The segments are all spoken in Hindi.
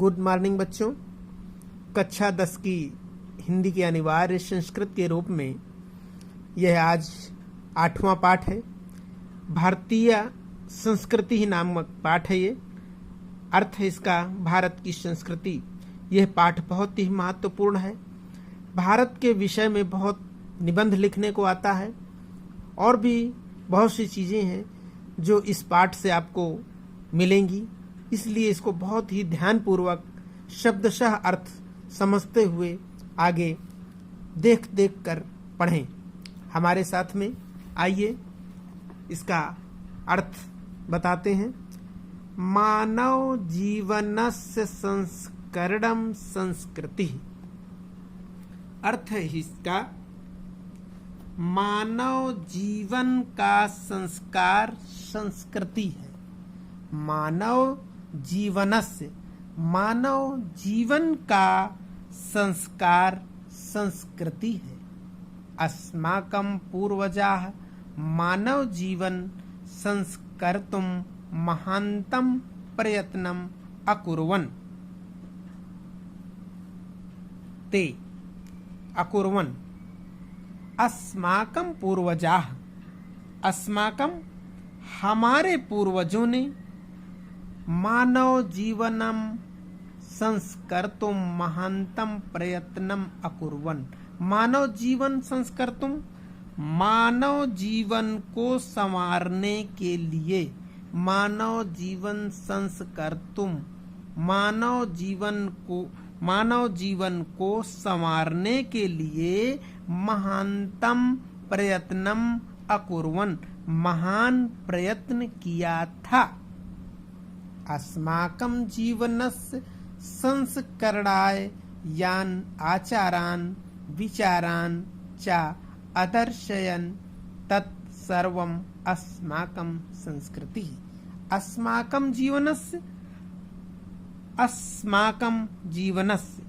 गुड मॉर्निंग बच्चों। कक्षा 10 की हिंदी के अनिवार्य संस्कृत के रूप में यह आज 8वां पाठ है। भारतीय संस्कृति ही नामक पाठ है। ये अर्थ है इसका भारत की संस्कृति। यह पाठ बहुत ही महत्वपूर्ण है। भारत के विषय में बहुत निबंध लिखने को आता है और भी बहुत सी चीज़ें हैं जो इस पाठ से आपको मिलेंगी। इसलिए इसको बहुत ही ध्यानपूर्वक शब्दशः अर्थ समझते हुए आगे देख कर पढ़ें। हमारे साथ में आइए इसका अर्थ बताते हैं। मानव जीवनस्य संस्करणं संस्कृति। अर्थ है इसका मानव जीवन का संस्कार संस्कृति है। मानव जीवनस्य, मानव जीवन का संस्कार संस्कृति है। अस्माकं पूर्वजाः मानव जीवन संस्कर्तुं महान्तं प्रयत्नं अकुर्वन्। ते अकुर्वन्। अस्माकं पूर्वजाः, अस्माकं हमारे पूर्वजों ने मानव जीवनम संस्कर्तुम महानतम प्रयत्नम अकुर्वन्। मानव जीवन संस्कर्तुम, मानव जीवन को संवारने के लिए, मानव जीवन संस्कर्तुम, मानव जीवन को संवारने के लिए महानतम प्रयत्नम अकुर्वन्, महान प्रयत्न किया था। अस्माकं जीवनस्य संस्करणाय यान आचारान् विचारान् च अदर्शयन् तत्सर्वम् अस्माकं संस्कृतिः। अस्माकं जीवनस्य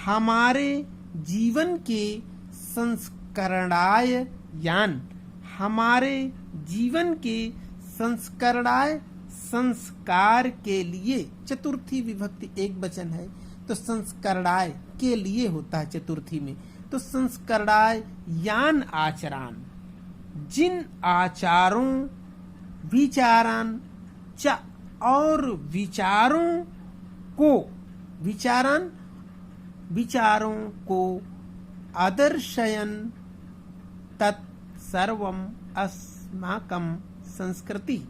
हमारे जीवन के संस्करणाय यान, हमारे जीवन के संस्करणाय संस्कार के लिए, चतुर्थी विभक्ति एक वचन है तो संस्करणाय के लिए होता है चतुर्थी में। तो संस्करणाय यान आचरान, जिन आचारों विचारान च और विचारों को आदर्शयन तत्सर्वम अस्माकं संस्कृति।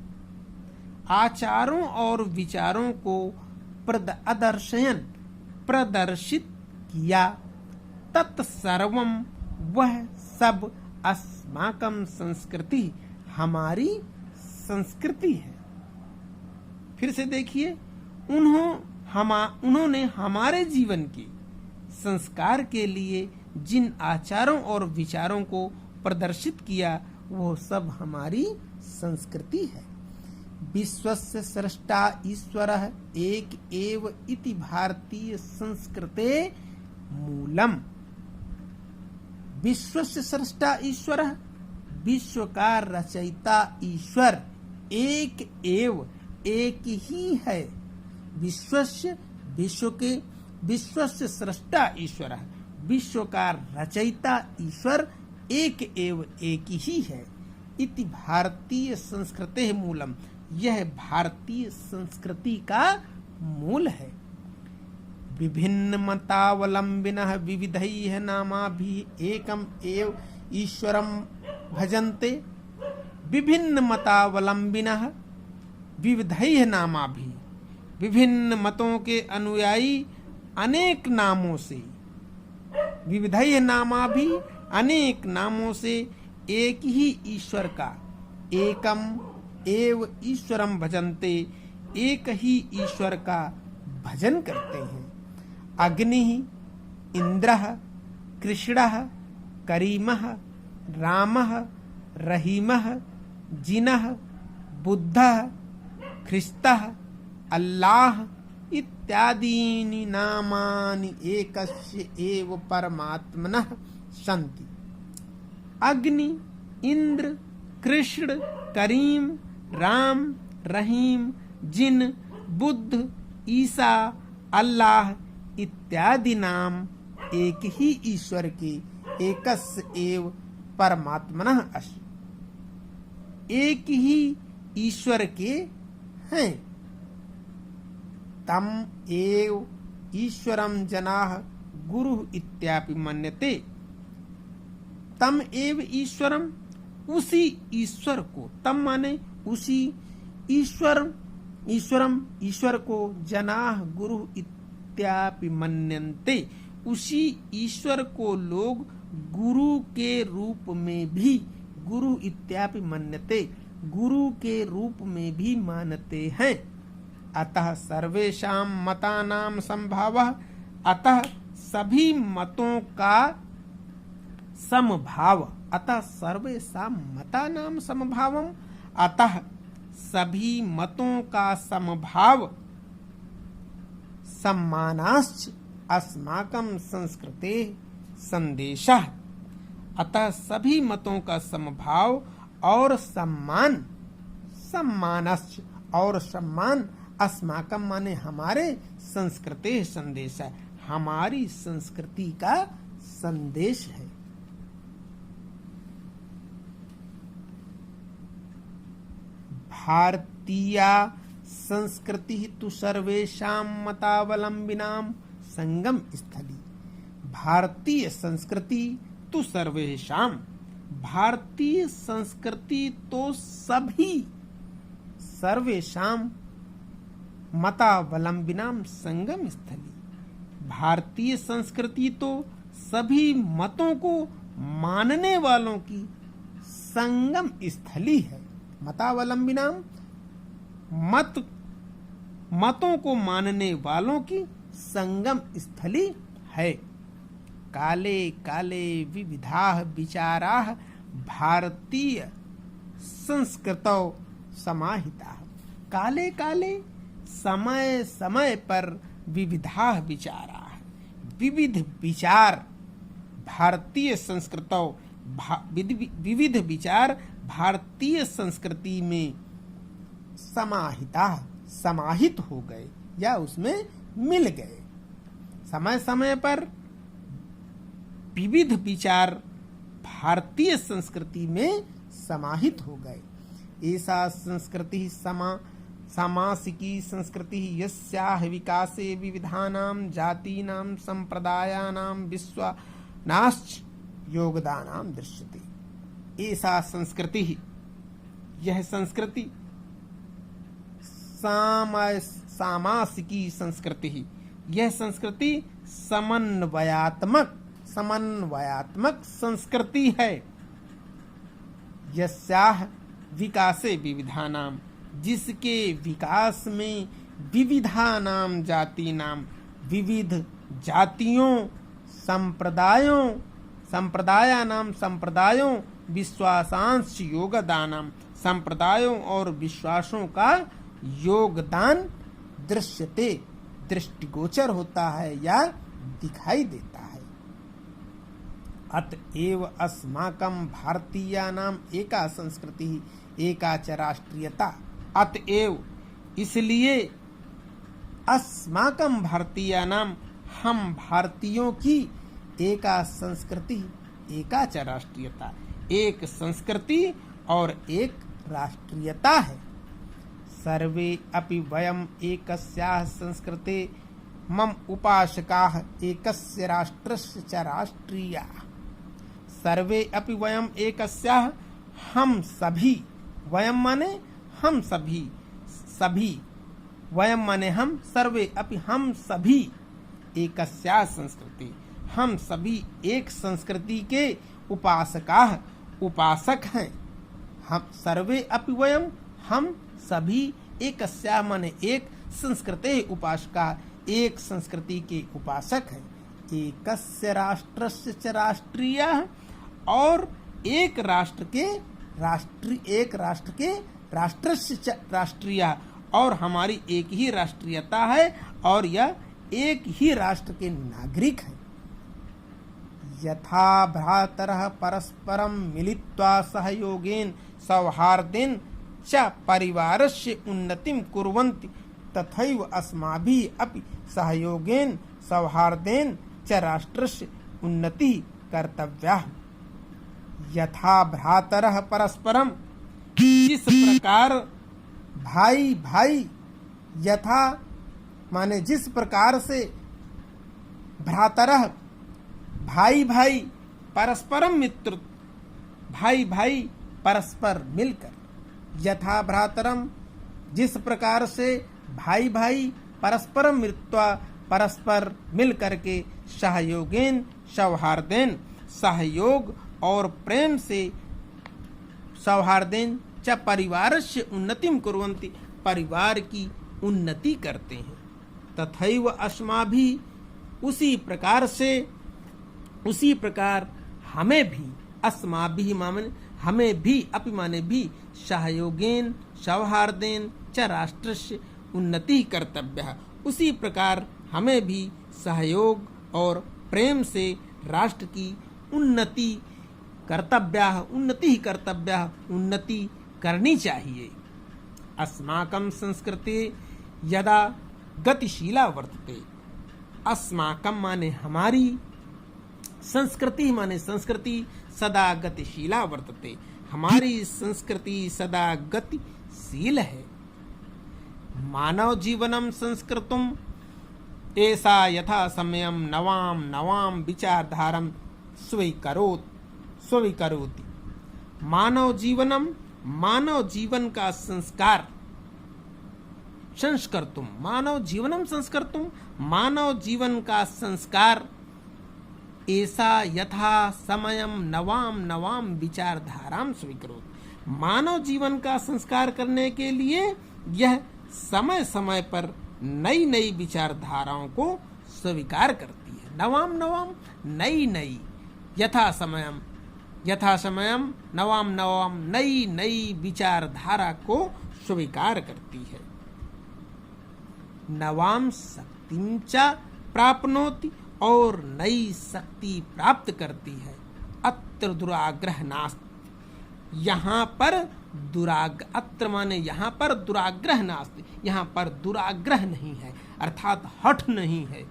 आचारों और विचारों को प्रदर्शित किया। तत्सर्वम वह सब अस्माकं संस्कृति हमारी संस्कृति है। फिर से देखिए, उन्होंने हमारे जीवन के संस्कार के लिए जिन आचारों और विचारों को प्रदर्शित किया वो सब हमारी संस्कृति है। विश्वस्य स्रष्टा ईश्वरः एक एव इति भारतीय संस्कृते मूलम। विश्वस्य स्रष्टा ईश्वरः, विश्व का रचयिता ईश्वर एक एव, एक ही है। विश्वस्य स्रष्टा ईश्वरः, विश्व का रचयिता ईश्वर एक एव, एक ही है। इति भारतीय संस्कृते मूलम, यह भारतीय संस्कृति का मूल है। विभिन्न मतावलंबिनः विविधैः नामाभिः एकम एव ईश्वरं भजन्ते। विभिन्न मतावलंबिनः विविधैः नामाभिः, विभिन्न मतों के अनुयायी अनेक नामों से, विविधैः नामाभिः अनेक नामों से एक ही ईश्वर का, एकम एव ईश्वरम भजन्ते, एक ही ईश्वर का भजन करते हैं। अग्नि, इंद्र, कृष्ण, करीम, राम, रहीम, जिन, बुद्ध, ख्रिस्त, अल्लाह इत्यादीनि नामानि एकस्य एव परमात्मनः सन्ति। अग्नि, इंद्र, कृष्ण, करीम, राम, रहीम, जिन, बुद्ध, ईसा, अल्लाह इत्यादि नाम एक ही ईश्वर के एकस्य एव परमात्मनः अस्य, एक ही ईश्वर के हैं। तम एव ईश्वरम जनाः गुरु इत्यापि मन्यते। तम एव ईश्वरम, उसी ईश्वर को, तम माने उसी ईश्वरम ईश्वर को, जनाः गुरु इत्यापि मन्यन्ते, उसी ईश्वर को लोग गुरु के रूप में भी, गुरु इत्यापि मन्यते, गुरु के रूप में भी मानते हैं। अतः सर्वेषां मतानां समभावः, अतः सभी मतों का समभाव, अतः सर्वेषां मतानां समभावम्, अतः सभी मतों का समभाव, सम्मानाश्च अस्माकं संस्कृते संदेशः, अतः सभी मतों का समभाव और सम्मान, सम्मानश्च और सम्मान, अस्माकम माने हमारे, संस्कृते संदेश है, हमारी संस्कृति का संदेश है। भारतीय संस्कृति तु सर्वेषां मतावलंबिनां संगम स्थली। भारतीय संस्कृति तु सर्वेषां, भारतीय संस्कृति तो सभी, सर्वेषां मतावलंबिनां संगम स्थली, भारतीय संस्कृति तो सभी मतों को मानने वालों की संगम स्थली है। मतावलंबिनां, मतों को मानने वालों की संगम स्थली है। काले काले विविधाः विचाराः भारतीय संस्कृतौ समाहिताः। काले काले, समय समय पर, विविधाः विचाराः, विविध विचार भारतीय संस्कृतौ, विविध विचार भारतीय संस्कृति में समाहिता, समाहित हो गए या उसमें मिल गए। समय समय पर विविध विचार भारतीय संस्कृति में समाहित हो गए। ऐसा संस्कृति सामासिकी संस्कृति यस्याः विकासे विविधानां जातीनां संप्रदायानां विश्वानाश्च योगदानां दृश्यते। ऐसा संस्कृति, यह संस्कृति सामासिकी संस्कृति, यह संस्कृति समन्वयात्मक संस्कृति है। यस्याः विकासे विविधानां, जिसके विकास में विविधानां जातीनां, विविध जातियों, संप्रदायों, विश्वासांश योगदानां, संप्रदायों और विश्वासों का योगदान दृश्यते, दृष्टिगोचर होता है या दिखाई देता है। अतएव अस्माकं भारतीयानाम एका संस्कृति एका च राष्ट्रीयता। अतएव इसलिए अस्माकं भारतीयानाम, हम भारतीयों की, एका संस्कृति एका च राष्ट्रीयता, एक संस्कृति और एक राष्ट्रीयता है। सर्वे अपि वयम एकस्याः संस्कृते मम उपासकाः एकस्य राष्ट्रस्य च राष्ट्रीयाः। सर्वे अपि वयम एकस्याः, हम सभी, वयम माने हम सभी, सभी, वयम माने हम, सर्वे अपि हम सभी, एकस्याः संस्कृति, हम सभी एक संस्कृति के उपासकाः, उपासक हैं। हम सर्वे अपि वयम, हम सभी, एकस्याः माने एक, संस्कृते उपासका, एक संस्कृति के उपासक हैं। एकस्य राष्ट्रस्य च राष्ट्रीयः, और एक राष्ट्र के राष्ट्रस्य च राष्ट्रीयः, और हमारी एक ही राष्ट्रीयता है और यह एक ही राष्ट्र के नागरिक हैं। यथा भ्रातरः परस्परं मिलित्वा सहयोगेन सौहार्देन च परिवारस्य उन्नतिं कुर्वन्ति तथैव अस्माभिः अपि सहयोगेन सौहार्देन च राष्ट्रस्य उन्नतिः कर्तव्या। यथा भ्रातरः परस्परम, जिस प्रकार भाई भाई, यथा माने जिस प्रकार से, भ्रातरः भाई भाई, परस्परम मित्र भाई भाई परस्पर मिलकर, यथा भ्रातरम जिस प्रकार से, भाई भाई परस्परम मित्वा परस्पर मिल करके, सहयोगेन सौहार्देन सहयोग और प्रेम से, सौहार्देन च परिवारस्य उन्नतिं कुर्वन्ति परिवार की उन्नति करते हैं। तथैव अस्माभिः उसी प्रकार से, उसी प्रकार हमें भी, अस्माभिः माने हमें भी, अपि माने भी, सहयोगेन सौहार्देन च राष्ट्रस्य उन्नति कर्तव्य, उसी प्रकार हमें भी सहयोग और प्रेम से राष्ट्र की उन्नति कर्तव्य, उन्नति कर्तव्य, उन्नति करनी चाहिए। अस्माकं संस्कृति यदा गतिशीला वर्तते, अस्माकं माने हमारी, संस्कृति माने संस्कृति सदा गतिशीला वर्तते, हमारी संस्कृति सदा गतिशील है। मानव जीवनम संस्कृतम ऐसा यथा समयम नवाम नवाम विचारधारम स्वीकरोति। मानव जीवनम, मानव जीवन का संस्कार, संस्कर्तुम, मानव जीवनम संस्कर्तुम, मानव जीवन का संस्कार, ऐसा यथा समयम नवाम नवाम विचारधाराम स्वीकरोति। मानव जीवन का संस्कार करने के लिए यह समय समय पर नई नई विचारधाराओं को स्वीकार करती है। नवाम नवाम, नई नई, यथा समयम नवाम नवाम, नई नई विचारधारा को स्वीकार करती है। नवाम शक्तिं च प्राप्नोति, और नई शक्ति प्राप्त करती है। अत्र दुराग्रह नास्ति, यहाँ पर अत्र माने यहाँ पर दुराग्रह नास्ति, यहाँ पर दुराग्रह नहीं है, अर्थात हठ नहीं है।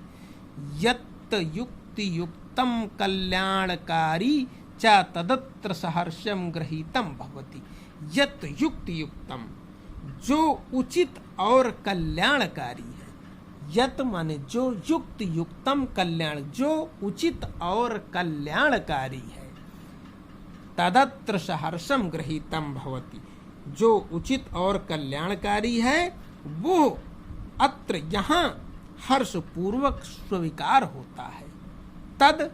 यत् युक्ति युक्तम कल्याणकारी च तदत्र सहर्षम गृहीतम भवति। यत् युक्ति युक्तम, जो उचित और कल्याणकारी है। यत् माने जो, युक्त युक्तम कल्याण, जो उचित और कल्याणकारी है। तदत्र सहर्षम गृहीतम भवति, जो उचित और कल्याणकारी है वो अत्र यहाँ हर्ष पूर्वक स्वीकार होता है। तद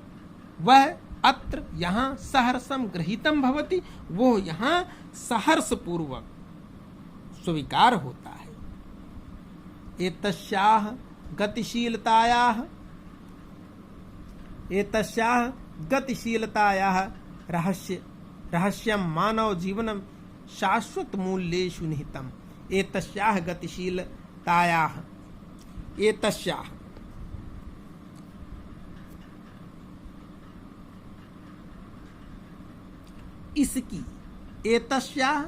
वह अत्र यहाँ सहर्षम गृहीतम भवति, वो यहाँ सहर्ष पूर्वक स्वीकार होता है। एतस्याः गतिशीलतायाः रहस्यं मानव जीवनं शाश्वत मूल्येषु निहितम्। एतस्याः गतिशीलतायाः, एतस्याः इसकी, एतस्याः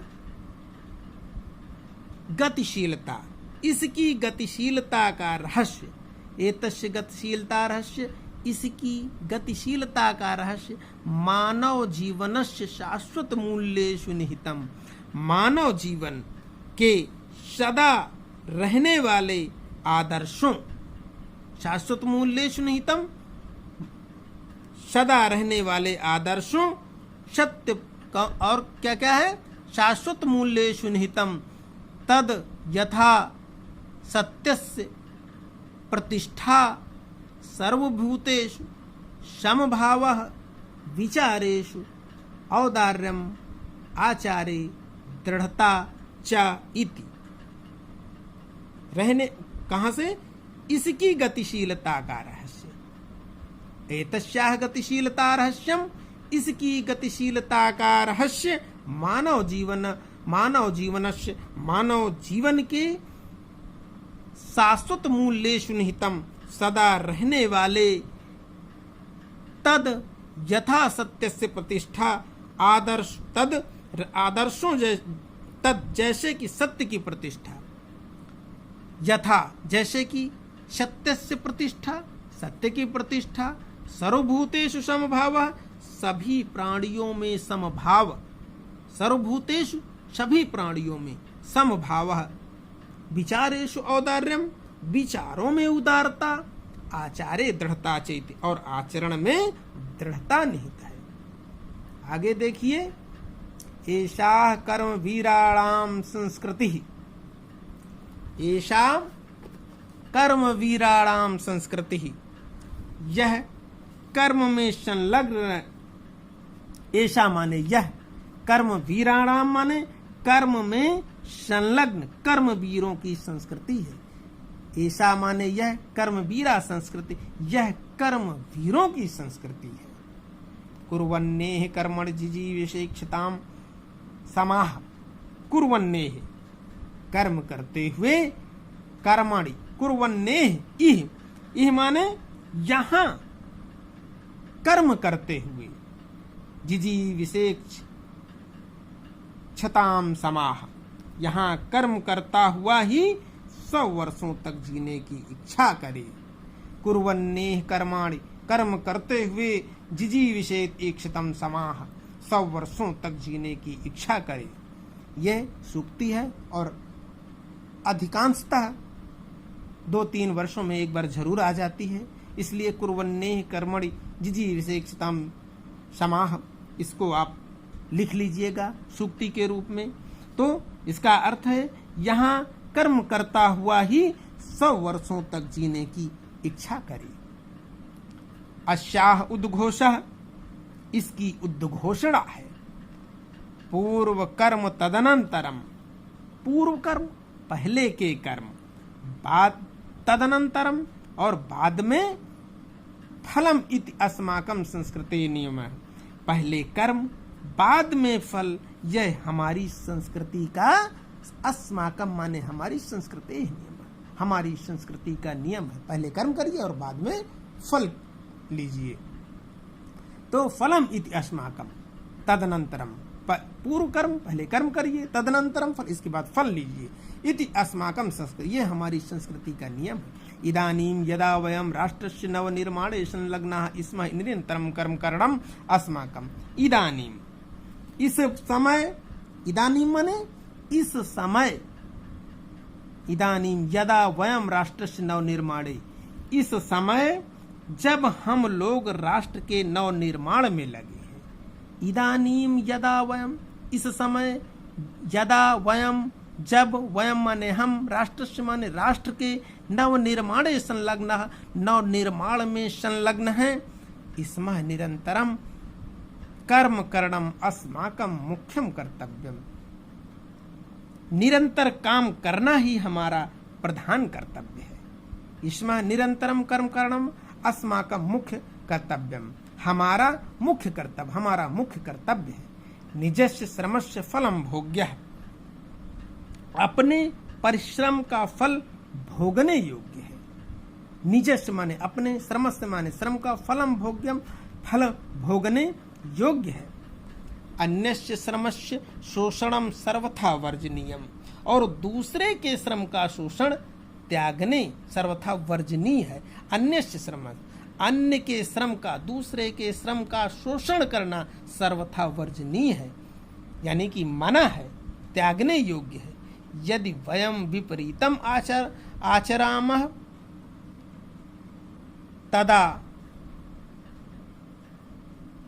गतिशीलता, इसकी गतिशीलता का रहस्य, एतस्य गतिशीलता रहस्य, इसकी गतिशीलता का रहस्य मानव जीवनस्य शाश्वत मूल्येषु निहितम। मानव जीवन के सदा रहने वाले आदर्शों, शाश्वत मूल्येषु निहितम, सदा रहने वाले आदर्शों, सत्य का और क्या क्या है, शाश्वत मूल्येषु निहितम। तद यथा सत्यस्य प्रतिष्ठा सर्वभूतेषु समभावः विचारेषु औदार्यम आचारे दृढ़ता च इति। रहने कहाँ से, इसकी गतिशीलता का रहस्य। एतस्याः गतिशीलता रहस्यम, इसकी गतिशीलता का रहस्य मानव जीवनस्य, मानव जीवन के शाश्वत मूल्येषु निहितम, सदा रहने वाले, तद यथा सत्य से प्रतिष्ठा, आदर्श, तद आदर्शों तद जैसे कि सत्य की प्रतिष्ठा, यथा जैसे कि सत्यस्य प्रतिष्ठा, सत्य की प्रतिष्ठा, सर्वभूतेषु समभावः, सभी प्राणियों में समभाव, सर्वभूतेषु सभी प्राणियों में समभावः, विचारेषु औदार्यम, विचारों में उदारता, आचारे दृढ़ता चैति, और आचरण में दृढ़ता निहित है। आगे देखिए, एषा कर्म वीराणाम संस्कृति, एषा कर्म वीराणाम संस्कृति, यह कर्म में संलग्न, ऐसा माने यह, कर्म वीराणाम माने कर्म में संलग्न कर्म वीरों की संस्कृति है। ऐसा माने यह कर्म वीरा संस्कृति, यह कर्म वीरों की संस्कृति है। कुर्वन्नेह कर्मणि जिजीविषेक्षताम समाह, कुर्वन्नेह कर्म करते हुए, कर्मणि कुर्वन्नेह, इह माने यहाँ कर्म करते हुए, जिजीविषेक्ष क्षताम समाह, यहाँ कर्म करता हुआ ही 100 वर्षों तक जीने की इच्छा करे। कुर्वन्नेह कर्माणि, कर्म करते हुए, जिजीविषेत इक्षतम समाह, 100 वर्षों तक जीने की इच्छा करे। यह सूक्ति है और अधिकांशतः 2-3 वर्षों में एक बार जरूर आ जाती है, इसलिए कुर्वन्नेह कर्मणि जिजीविषेक्षतम समाह, इसको आप लिख लीजिएगा सूक्ति के रूप में। तो इसका अर्थ है यहाँ कर्म करता हुआ ही 100 वर्षों तक जीने की इच्छा करे। अस्याह उद्घोषः, इसकी उद्घोषणा है। पूर्व कर्म तदनंतरम, पूर्व कर्म पहले के कर्म, बाद तदनंतरम और बाद में, फलम इति अस्माकं संस्कृते नियम, पहले कर्म बाद में फल, यह हमारी संस्कृति का, अस्माकं माने हमारी संस्कृति नियम, हमारी संस्कृति का नियम है। पहले कर्म करिए और बाद में फल लीजिए। तो फलम इति अस्माकं तदनंतरम, पूर्व कर्म पहले कर्म करिए, तदनंतरम फल, इसके बाद फल लीजिए। इति अस्माकं संस्कृति, ये हमारी संस्कृति का नियम है। इदानीं यदा वयं राष्ट्रस्य नवनिर्माणे संलग्नाः स्मः निरन्तरं कर्म करणम् अस्माकम्, इदानीं इस समय, इदानीं माने इस समय, इदानीं यदा वयं राष्ट्रस्य नवनिर्माणे, इस समय जब हम लोग राष्ट्र के नवनिर्माण में लगे हैं। इदानीं यदा वयं, इस समय, यदा वयं जब, वयं माने हम, राष्ट्रस्य माने राष्ट्र के, नवनिर्माणे संलग्न, नवनिर्माण में संलग्न है। स्मः निरंतरम कर्म करणम अस्माकं मुख्यम कर्तव्यम, निरंतर काम करना ही हमारा प्रधान कर्तव्य है। स्मः निरंतरम कर्म करणम अस्माकं मुख्य कर्तव्यम, हमारा मुख्य कर्तव्य, हमारा मुख्य कर्तव्य है। निजस्य श्रमस्य फलम भोग्यः, अपने परिश्रम का फल भोगने योग्य है। निजस्य माने अपने, श्रमस्य माने श्रम का, फलम भोग्यम फल भोगने योग्य है। अन्यस्य श्रमस्य शोषणम सर्वथा वर्जनीयम, और दूसरे के श्रम का शोषण त्यागने सर्वथा वर्जनीय है। अन्यस्य श्रम, अन्य के श्रम का, दूसरे के श्रम का शोषण करना सर्वथा वर्जनीय है, यानी कि मना है, त्यागने योग्य है। यदि वयं विपरीतम आचरामः तदा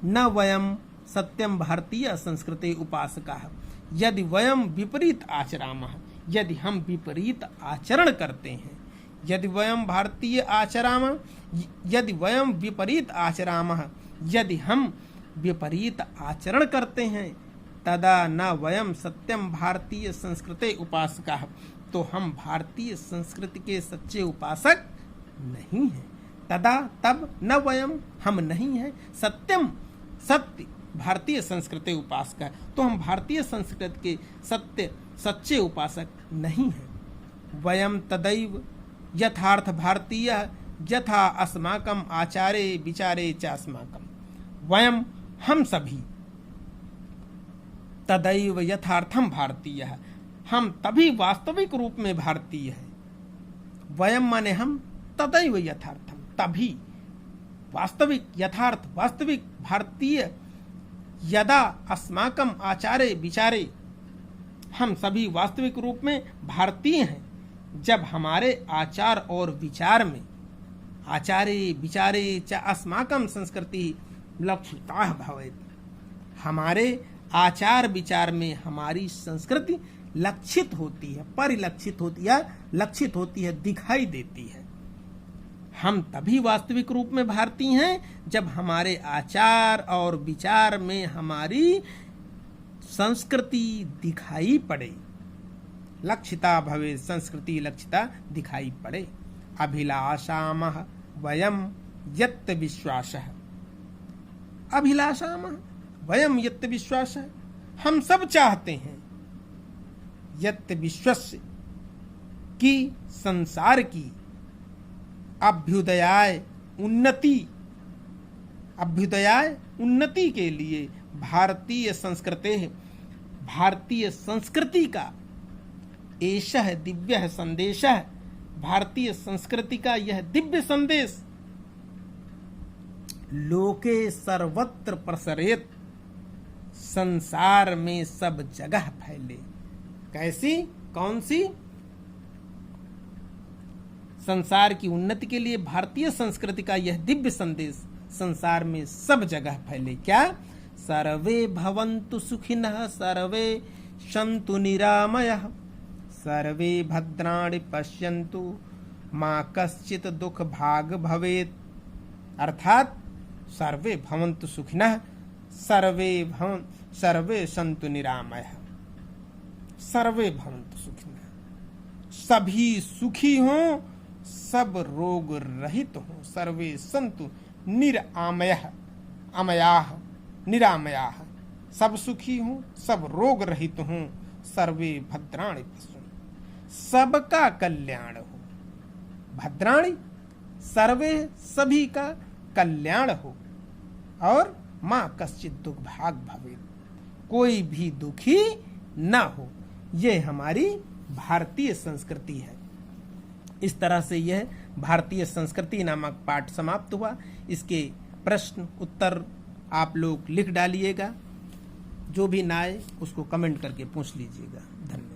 न वयं सत्यम भारतीय संस्कृते उपासकाः। यदि वयं विपरीत आचरामः, यदि हम विपरीत आचरण करते हैं, यदि वयं भारतीय आचरामः, यदि वयं विपरीत आचरामः, यदि हम विपरीत आचरण करते हैं, तदा न वयं सत्यम भारतीय संस्कृते उपासकाः, तो हम भारतीय संस्कृति के सच्चे उपासक नहीं हैं। तदा तब, न वयं हम नहीं हैं, सत्यम सत्य भारतीय संस्कृति उपासक, तो हम भारतीय संस्कृति के सत्य सच्चे उपासक नहीं हैं। वयं तदैव यथार्थ भारतीय यथा अस्माकं आचारे विचारे च अस्माकं, वयं हम सभी, तदैव यथार्थम भारतीय, हम तभी वास्तविक रूप में भारतीय हैं। वयम माने हम, तदैव यथार्थम तभी, वास्तविक यथार्थ वास्तविक भारतीय, यदा अस्माकम आचारे विचारे, हम सभी वास्तविक रूप में भारतीय हैं जब हमारे आचार और विचार में, आचारे विचारे च अस्माकम संस्कृति लक्षिता भवेत्, हमारे आचार विचार में हमारी संस्कृति लक्षित होती है, परिलक्षित होती है, लक्षित होती है, दिखाई देती है। हम तभी वास्तविक रूप में भारतीय हैं जब हमारे आचार और विचार में हमारी संस्कृति दिखाई पड़े। लक्षिता भवे, संस्कृति लक्षिता दिखाई पड़े। अभिलाषामः वयम यत् विश्वासः, अभिलाषामः वयम यत् विश्वासः, हम सब चाहते हैं, यत् विश्वस्य की, संसार की, अभ्युदयाय उन्नति, अभ्युदयाय उन्नति के लिए भारतीय संस्कृति, भारतीय संस्कृति का एषः दिव्य संदेश, भारतीय संस्कृति का यह दिव्य संदेश लोके सर्वत्र प्रसरेत, संसार में सब जगह फैले। कैसी, कौन सी? संसार की उन्नति के लिए भारतीय संस्कृति का यह दिव्य संदेश संसार में सब जगह फैले। क्या? सर्वे भवन्तु सुखिनः, सर्वे सन्तु निरामयः, सर्वे भद्राणि पश्यन्तु मा कश्चित् दुख भाग भवेत्। अर्थात सर्वे भवन्तु सुखिनः, सर्वे सन्तु निरामयः, सर्वे भवन्तु सुखिनः, सभी सुखी हों, सब रोग रहित हों, सर्वे सन्तु निरामयः, अमयाः निरामयाः, सब सुखी हों, सब रोग रहित हों, सर्वे भद्राणि पश्यन्तु, सबका कल्याण हो। भद्राणि सर्वे, सभी का कल्याण हो, और माँ कश्चित् दुख भाग भवेत्, कोई भी दुखी न हो। ये हमारी भारतीय संस्कृति है। इस तरह से यह भारतीय संस्कृति नामक पाठ समाप्त हुआ। इसके प्रश्न उत्तर आप लोग लिख डालिएगा, जो भी ना आए उसको कमेंट करके पूछ लीजिएगा। धन्यवाद।